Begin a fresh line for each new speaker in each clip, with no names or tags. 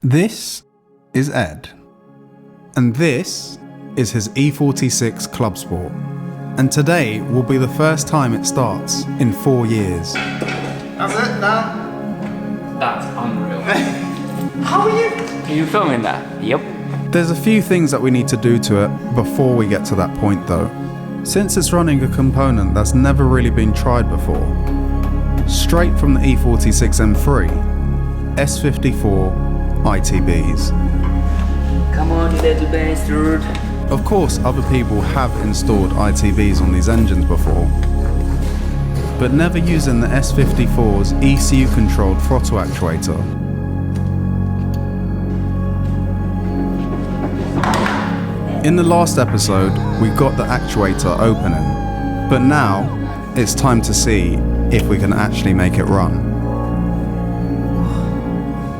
This is Ed, and this is his E46 Clubsport, and today will be the first time it starts in 4 years.
That's it, done.
That's unreal.
How are you?
Are you filming that? Yep.
There's a few things that we need to do to it before we get to that point though, since it's running a component that's never really been tried before. Straight from the E46 M3, S54 ITBs.
Come on, little bastard.
Of course, other people have installed ITBs on these engines before, but never using the S54's ECU-controlled throttle actuator. In the last episode, we got the actuator opening, but now it's time to see if we can actually make it run.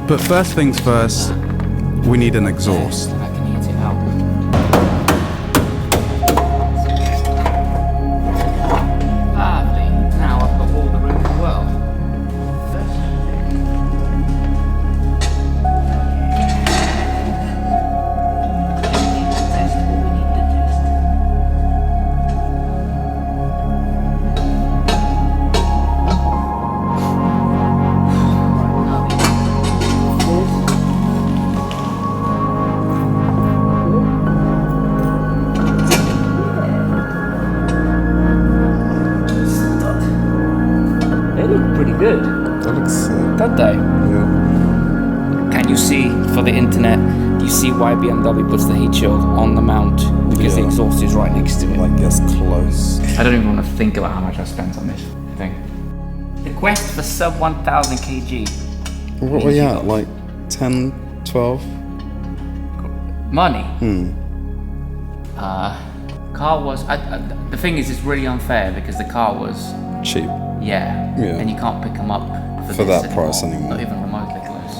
But first things first, we need an exhaust.
I can eat it out. Lovely. Now I've got all the room in the world. Good.
That looks sick.
Don't they?
Yeah.
Can you see, for the internet, do you see why BMW puts the heat shield on the mount? Because the exhaust is right next to it.
Like it's close.
I don't even want to think about how much I spent on this thing. The quest for sub 1000 kg.
What were you at? Like 10, 12?
Money? Car was... the thing is, it's really unfair because the car was...
Cheap.
Yeah.
Yeah.
And you can't pick them up
For that price anymore.
Not even remotely close.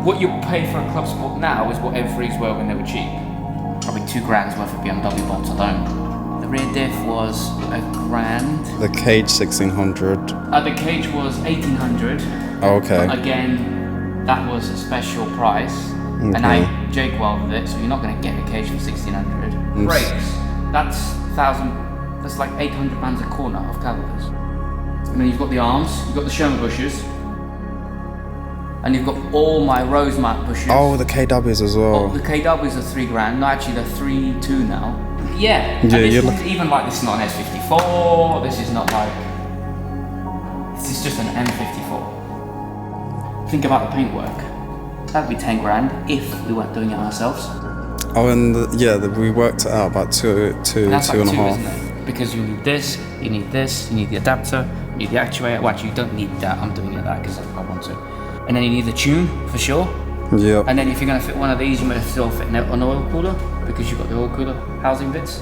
What you pay for a Clubsport now is what M3s were when they were cheap. Probably $2,000 worth of BMW bolts alone. The rear diff was $1,000.
The cage 1600.
The cage was 1800.
Oh, okay.
But again, that was a special price. And I Jake welded it, so you're not going to get a cage for 1600. Brakes, that's 1,000. That's like 800 pounds a corner of calipers. And then you've got the arms, you've got the Sherman bushes, and you've got all my Rosemark bushes.
Oh, the KWs as well.
Oh, the KWs are $3,000. No, actually they're 3,200 now. Yeah. And
Yeah,
this is even like, this is not an S54. This is not like. This is just an M54. Think about the paintwork. That'd be $10,000 if we weren't doing it ourselves.
Oh, and we worked it out about two
And that's like
and a
two,
half.
isn't it? Because you need this, you need this, you need the adapter, you need the actuator. Well, actually, you don't need that. I'm doing it that because I want to. And then you need the tune for sure.
Yeah.
And then if you're going to fit one of these, you might still fit an oil cooler because you've got the oil cooler housing bits.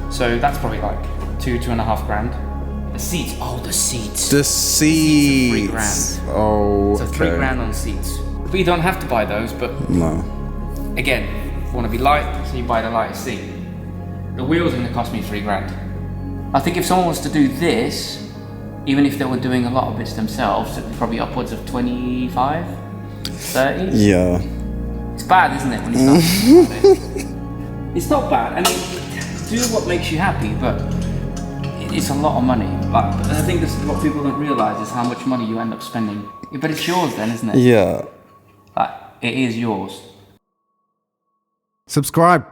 So that's probably like $2,500. The seats. Oh, the seats.
The seats.
$3,000.
Oh,
So
okay.
$3,000 on seats. But you don't have to buy those. But
No.
again, if you want to be light, so you buy the lightest seat. The wheels are going to cost me $3,000. I think if someone was to do this, even if they were doing a lot of bits themselves, it'd be probably upwards of 25, 30.
Yeah.
It's bad, isn't it, when you start thinking about it? It's not bad. I mean, do what makes you happy, but it's a lot of money. But I think this is what people don't realise is how much money you end up spending. But it's yours then, isn't it?
Yeah.
Like, it is yours.
Subscribe.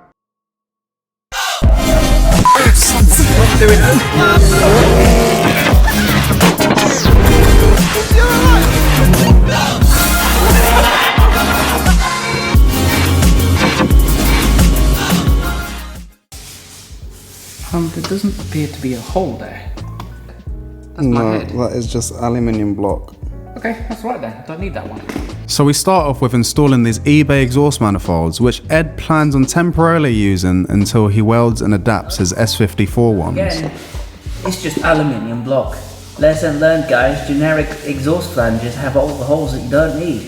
There doesn't appear to be a hole there. That's my
No,
head.
that is just aluminium block.
Okay, that's right then. Don't need that one.
So we start off with installing these eBay exhaust manifolds, which Ed plans on temporarily using until he welds and adapts his S54 ones.
Again, it's just aluminium block. Lesson learned, guys. Generic exhaust flanges have all the holes that you don't need.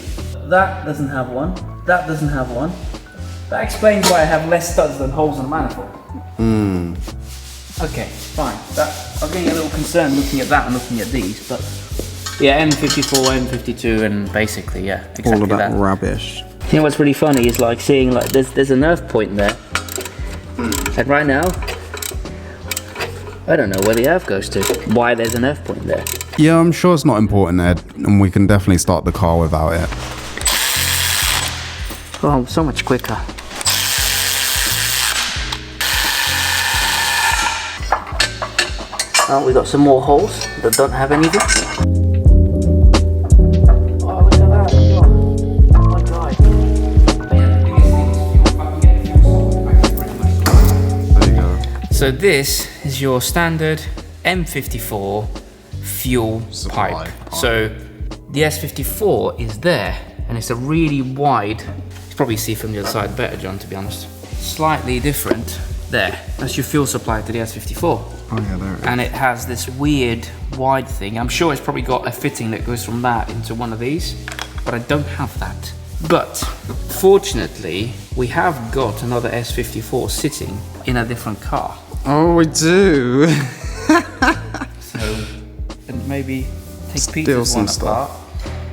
That doesn't have one. That doesn't have one.
That explains why I have less studs than holes in the manifold. Okay, fine. I'm getting a little concerned looking at that and looking at these, but Yeah, M54, M52, and basically, yeah, exactly
all of that
that.
rubbish.
You know what's really funny is like seeing like there's an earth point there, and right now I don't know where the earth goes to. Why there's an earth point there?
Yeah, I'm sure it's not important, Ed, and we can definitely start the car without it.
Oh, so much quicker. Oh, we got some more holes that don't have anything. Oh, look at that! Oh my god!
There you go.
So this is your standard M54 fuel
Supply
pipe.
pipe.
So the S54 is there, and it's a really wide. You probably see from the other side better, John, to be honest. Slightly different. There, that's your fuel supply to the S54.
Oh yeah, there it is.
And it has this weird wide thing. I'm sure it's probably got a fitting that goes from that into one of these, but I don't have that. But fortunately, we have got another S54 sitting in a different car.
Oh, we do.
So, and maybe take
Steal
Peter's
some
one
stuff.
apart.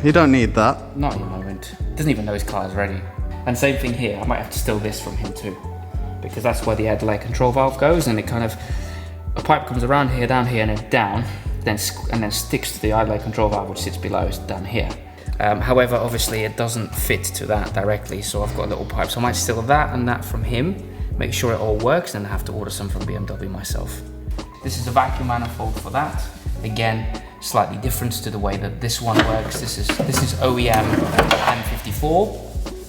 You don't need that.
Not at the moment. Doesn't even know his car is ready. And same thing here. I might have to steal this from him too, because that's where the air delay control valve goes, and it kind of a pipe comes around here, down here, and then down, and then sticks to the air delay control valve, which sits below, is down here. However, obviously, it doesn't fit to that directly, so I've got a little pipe. So I might steal that and that from him, make sure it all works, and then have to order some from BMW myself. This is a vacuum manifold for that. Again, slightly different to the way that this one works. This is OEM M54,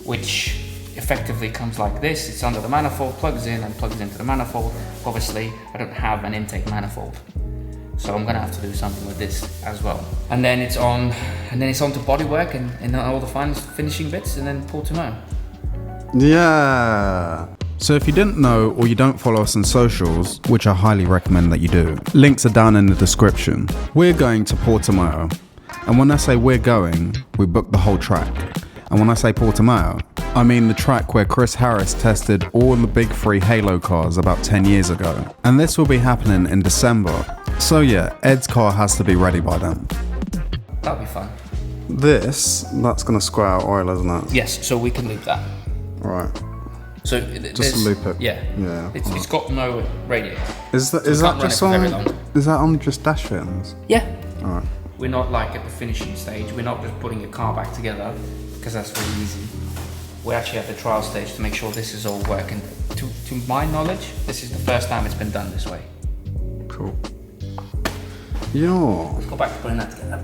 which effectively comes like this. It's under the manifold, plugs in and plugs into the manifold. Obviously, I don't have an intake manifold, so I'm gonna have to do something with this as well. And then it's on, and then it's on to bodywork and all the finishing bits, and then Portimao.
Yeah. So if you didn't know or you don't follow us on socials, which I highly recommend that you do, links are down in the description. We're going to Portimao. And when I say we're going, we booked the whole track. And when I say Portimao, I mean the track where Chris Harris tested all the big three Halo cars about 10 years ago. And this will be happening in December. So yeah, Ed's car has to be ready by then.
That'll be fun.
That's gonna square out oil, isn't it?
Yes, so we can loop that.
Right.
So
Just loop it.
Yeah.
Yeah.
It's got no radiator.
Is that
can't run
just
it for very
on?
long.
Is that on just dash fins?
Yeah.
Alright.
We're not like at the finishing stage. We're not just putting a car back together, because that's really easy. We're actually at the trial stage to make sure this is all working. To my knowledge, this is the first time it's been done this way.
Cool. Yeah.
Go back to putting that together.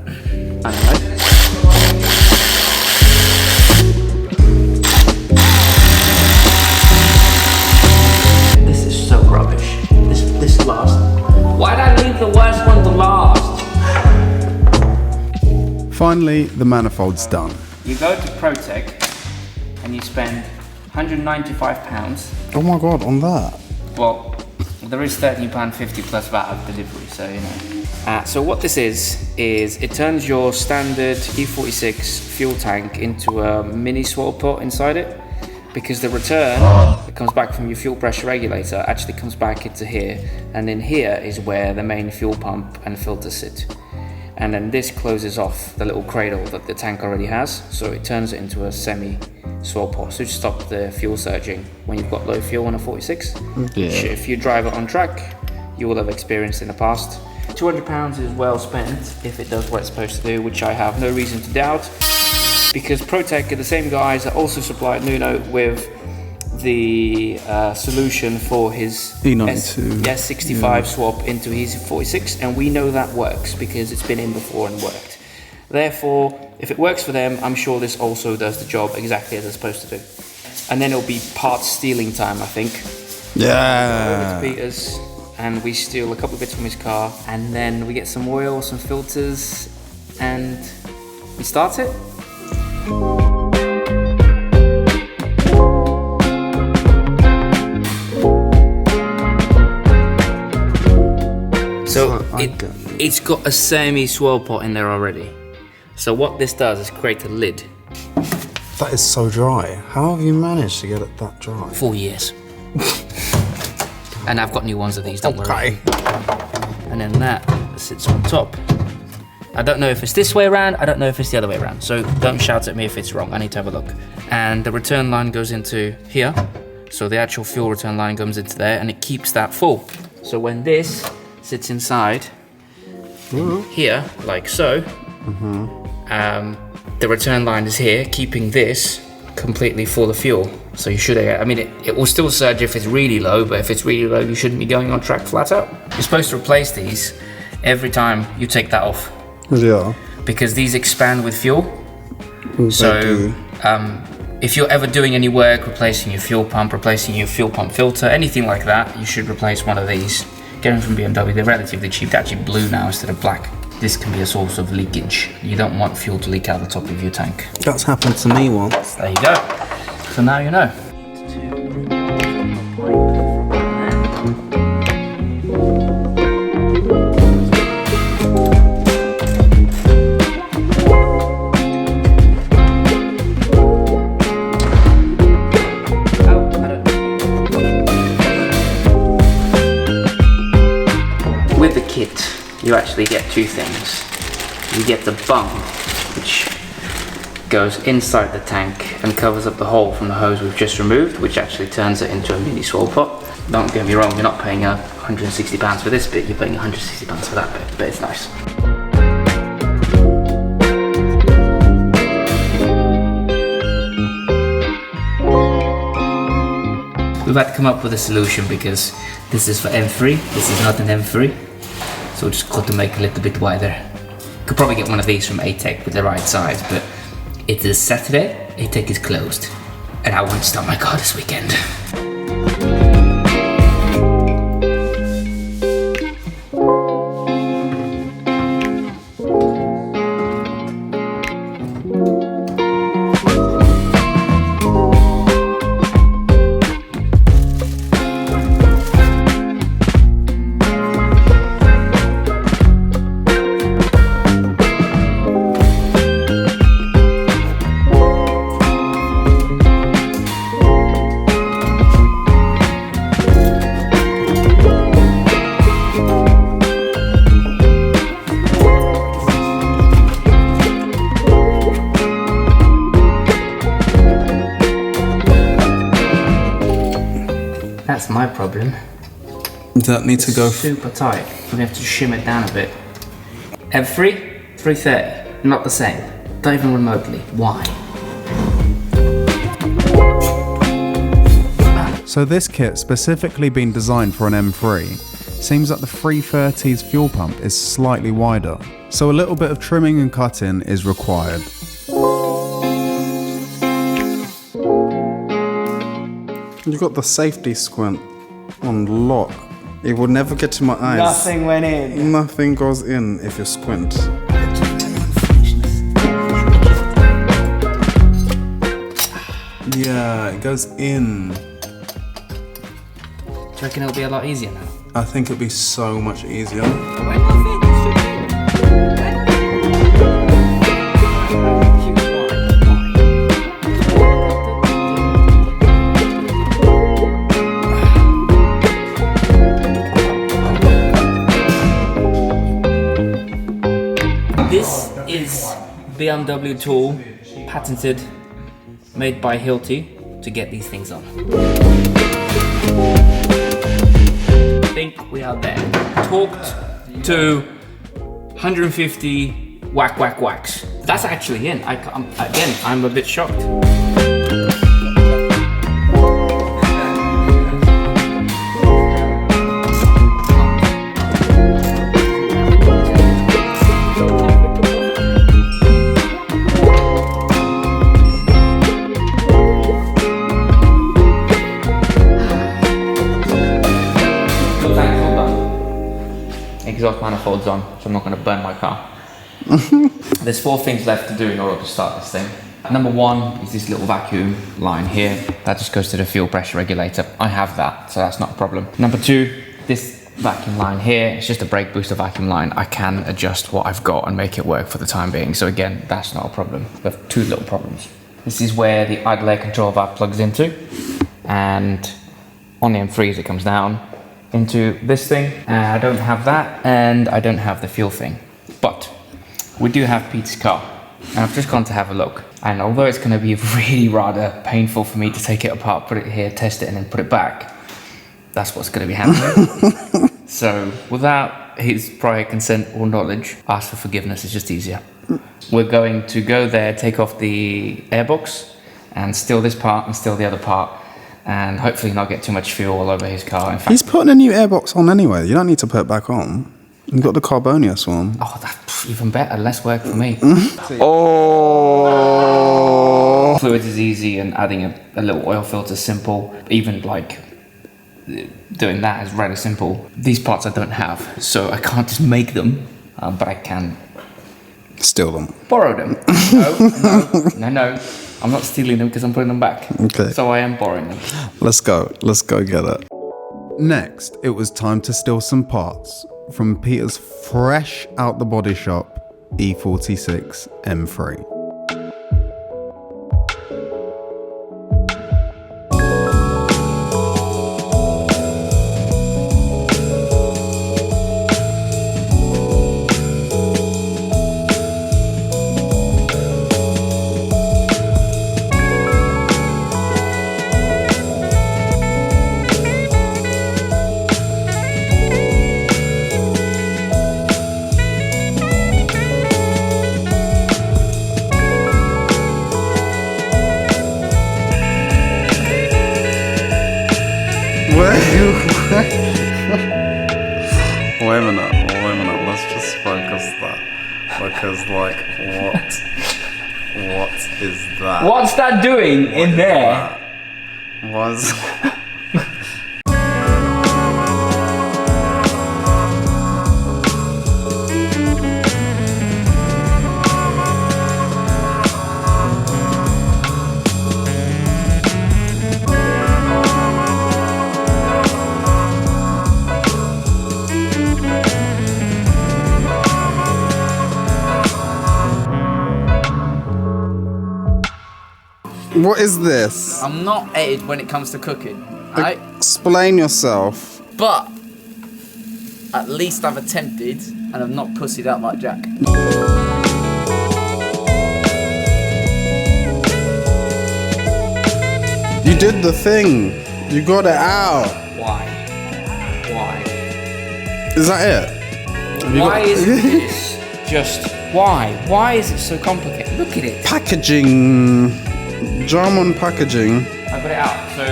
This is so rubbish. This last. Why'd I leave the worst one to last?
Finally, the manifold's done.
You go to ProTech and you spend £195.
Oh my god, on that?
Well, there is £13.50 plus VAT of delivery, so you know. So what this is it turns your standard E46 fuel tank into a mini swirl pot inside it, because the return that comes back from your fuel pressure regulator actually comes back into here, and in here is where the main fuel pump and filter sit. And then this closes off the little cradle that the tank already has, so it turns it into a semi-swirl pot, so to stop the fuel surging when you've got low fuel on a 46.
Yeah.
If you drive it on track, you will have experienced in the past. £200 is well spent if it does what it's supposed to do, which I have no reason to doubt, because ProTech are the same guys that also supplied Nuno with the solution for his
E92.
S65 swap into his 46, and we know that works because it's been in before and worked. Therefore, if it works for them, I'm sure this also does the job exactly as it's supposed to do. And then it'll be parts stealing time, I think.
Yeah.
Over to Peter's, and we steal a couple of bits from his car, and then we get some oil, some filters, and we start it. So it's got a semi-swirl pot in there already. So what this does is create a lid.
That is so dry. How have you managed to get it that dry?
4 years. And I've got new ones of these, don't worry.
Okay.
And then that sits on top. I don't know if it's this way around, I don't know if it's the other way around. So don't shout at me if it's wrong, I need to have a look. And the return line goes into here. So the actual fuel return line comes into there and it keeps that full. So when this sits inside here, like so, the return line is here, keeping this completely full of fuel. So you should, I mean, it will still surge if it's really low, but if it's really low, you shouldn't be going on track flat out. You're supposed to replace these every time you take that off.
Yeah.
Because these expand with fuel. So if you're ever doing any work, replacing your fuel pump filter, anything like that, you should replace one of these. Get them from BMW, they're relatively cheap. They're actually blue now instead of black. This can be a source of leakage. You don't want fuel to leak out the top of your tank.
That's happened to me once.
There you go. So now you know. With the kit, you actually get two things. You get the bung, which goes inside the tank and covers up the hole from the hose we've just removed, which actually turns it into a mini swirl pot. Don't get me wrong, you're not paying £160 for this bit, you're paying £160 for that bit, but it's nice. We've had to come up with a solution because this is for M3, this is not an M3. So we've just got to make it a little bit wider. Could probably get one of these from ATEC with the right size, but it is Saturday, ATEC is closed. And I want to start my car this weekend. That's my problem.
Does that need to go
super tight? We have to shim it down a bit. M3, 330, not the same. Not even remotely. Why?
So this kit, specifically been designed for an M3, seems that the 330's fuel pump is slightly wider, so a little bit of trimming and cutting is required. You've got the safety squint on lock. It would never get to my eyes.
Nothing went in.
Nothing goes in if you squint. Yeah, it goes in.
Do you reckon it'll be a lot easier now?
I think it'd be so much easier.
This is BMW tool, patented, made by Hilti to get these things on. I think we are there. Talked to 150 whacks. That's actually in. I'm a bit shocked. Exhaust manifolds on, so I'm not going to burn my car. There's 4 things left to do in order to start this thing. Number 1 is this little vacuum line here. That just goes to the fuel pressure regulator. I have that, so that's not a problem. Number 2, this vacuum line here. It's just a brake booster vacuum line. I can adjust what I've got and make it work for the time being. So again, that's not a problem. We have 2 little problems. This is where the idle air control valve plugs into, and on the M3s it comes down into this thing. I don't have that, and I don't have the fuel thing. But We do have Peter's car, and I've just gone to have a look. And although it's going to be really rather painful for me to take it apart, put it here, test it, and then put it back, that's what's going to be happening. So without his prior consent or knowledge, ask for forgiveness is just easier. We're going to go there, take off the airbox, and steal this part and steal the other part, and hopefully not get too much fuel all over his car. In fact,
He's putting a new airbox on anyway. You don't need to put it back on. You've got the Carbonius one.
oh, that's even better, less work for me.
Oh!
Fluids is easy, and adding a little oil filter is simple. Even like doing that is rather simple. These parts I don't have, so I can't just make them, but I can
Steal them.
borrow them. No. I'm not stealing them because I'm putting them back.
Okay.
So I am borrowing them.
Let's go get it. Next, it was time to steal some parts from Peter's fresh out the body shop E46 M3. Wait a minute, let's just focus that. Because, like, what is that?
What's that doing in there?
Was What is this?
I'm not edited when it comes to cooking, right?
Explain yourself.
But at least I've attempted, and I've not pussied out like Jack.
You did the thing. You got it out.
Why?
Is that it? Have you
Why
got-
isn't this just why? Why is it so complicated? Look at it.
Packaging. German packaging.
I got it out, so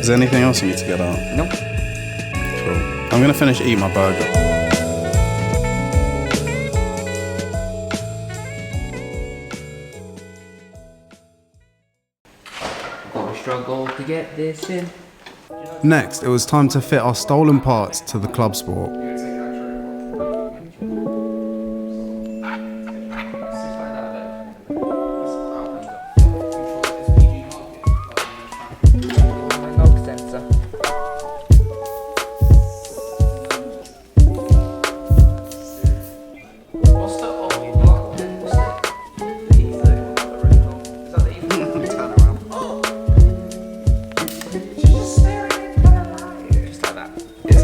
Is there anything else you need to get out?
nope.
Cool. I'm gonna finish eating my burger.
Gotta struggle to get this in.
Next, it was time to fit our stolen parts to the Clubsport.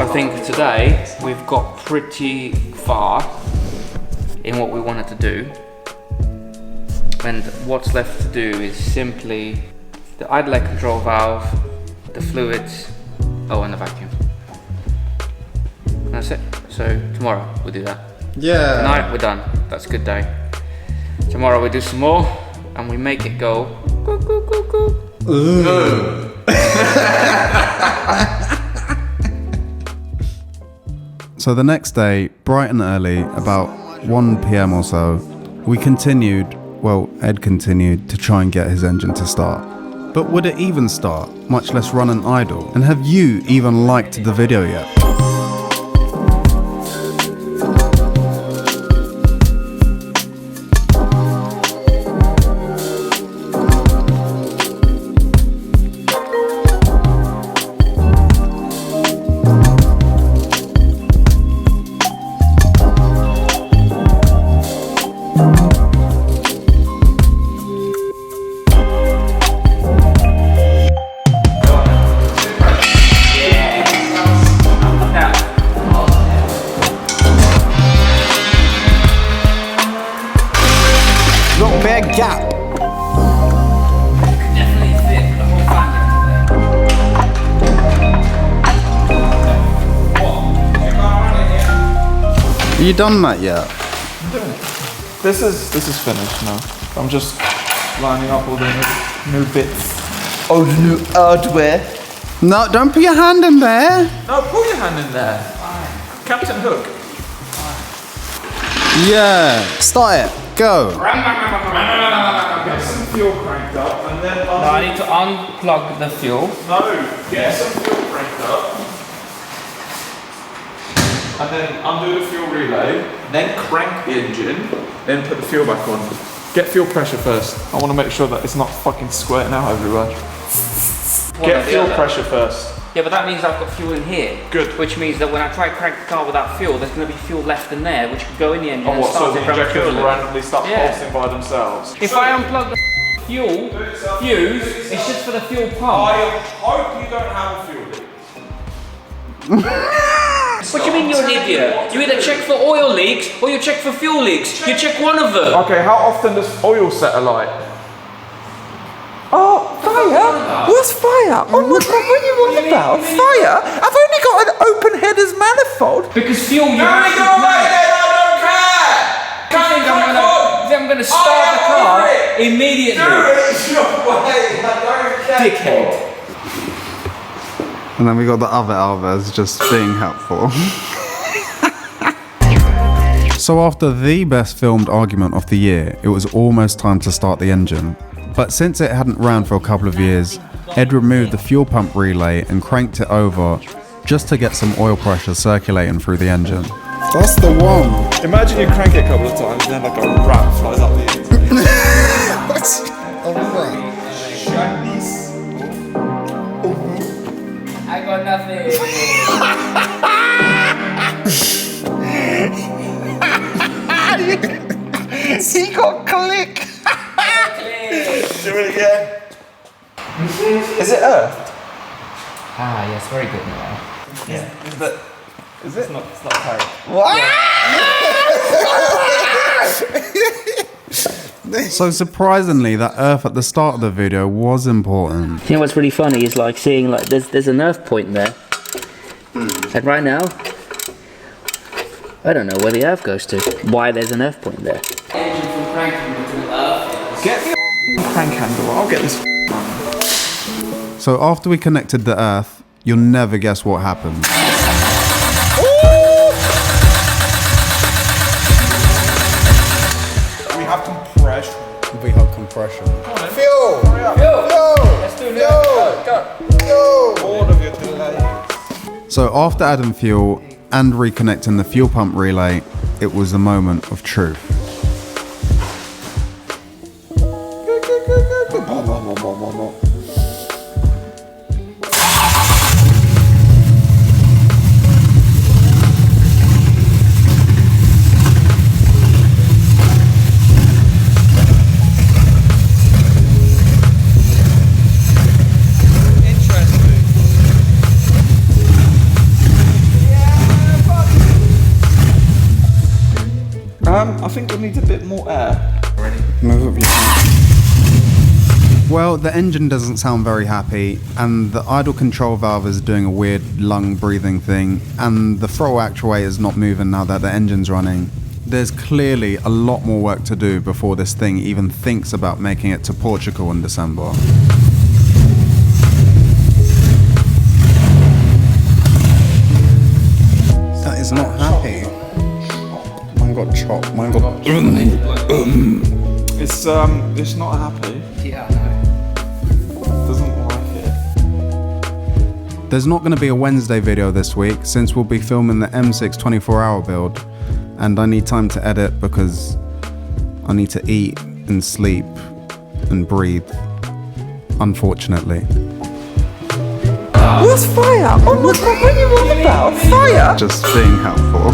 I think today we've got pretty far in what we wanted to do, and what's left to do is simply the idler control valve, the fluids, and the vacuum. That's it. So tomorrow we'll do that.
Yeah.
Tonight we're done. That's a good day. Tomorrow we do some more and we make it go coo, coo, coo, coo.
So the next day, bright and early, about 1 p.m. or so, we continued, well, Ed continued to try and get his engine to start. But would it even start, much less run and idle? And have you even liked the video yet? you done that yet?
This is finished now. I'm just lining up all the new bits. Oh, the new hardware.
No, don't put your hand in there.
No, put your hand in there. Captain Hook.
Yeah, start it. Go.
Get some fuel cranked up and then
No, I need to unplug the fuel.
No, get some fuel cranked up. And then undo the fuel relay, then crank the engine, then put the fuel back on. Get fuel pressure first. I want to make sure that it's not fucking squirting out everywhere. Get fuel pressure first.
Yeah, but that means I've got fuel in here.
Good.
Which means that when I try to crank the car without fuel, there's going to be fuel left in there, which could go in the engine
Oh,
and
what, so
start
the
it from
injectors
fuel.
will randomly start
Yeah.
pulsing by themselves?
If I unplug the fuel fuse, it's just for the fuel pump.
I hope you don't have a fuel leak.
What do you mean you're an idiot? You either check for oil leaks or you check for fuel leaks. You check one of them.
Okay, how often does oil set alight? Oh, fire? What's fire? Oh my god, what are you on about? Fire? I've only got an open headers manifold.
Because fuel you
Go away then, I don't care!
You think I'm gonna start the car immediately?
Do it your way, I don't care.
Dickhead.
And then we got the other Alves just being helpful. So after the best filmed argument of the year, it was almost time to start the engine. But since it hadn't ran for a couple of years, Ed removed the fuel pump relay and cranked it over just to get some oil pressure circulating through the engine. That's the one.
Imagine you crank it a couple of times and then like a rat flies up the engine.
What? Alright.
I got nothing.
He got click. Do it again. Is it Earth?
Ah, yes, very good now.
Yeah. Is it? It's not carrot.
So surprisingly, that Earth at the start of the video was important.
You know what's really funny is like seeing like there's an earth point there, and right now I don't know where the earth goes to. Why there's an earth point there?
Engine from cranking to the earth.
Get the crank handle. I'll get this.
So after we connected the Earth, you'll never guess what happened.
We have compression.
We have compression.
Fuel!
Let's do it.
Go! All of your delays.
So after adding fuel and reconnecting the fuel pump relay, it was the moment of truth.
I think it needs a bit more air.
Move up your hand. Well, the engine doesn't sound very happy, and the idle control valve is doing a weird lung breathing thing, and the throttle actuator is not moving now that the engine's running. There's clearly a lot more work to do before this thing even thinks about making it to Portugal in December. That is not happy. Mine got chopped. Mine got.
It's not happy.
Yeah, I know.
Doesn't like it.
There's not going to be a Wednesday video this week since we'll be filming the M6 24-hour build, and I need time to edit because I need to eat and sleep and breathe, unfortunately.
What's fire? Oh my god, what are you on about? Fire?
Just being helpful.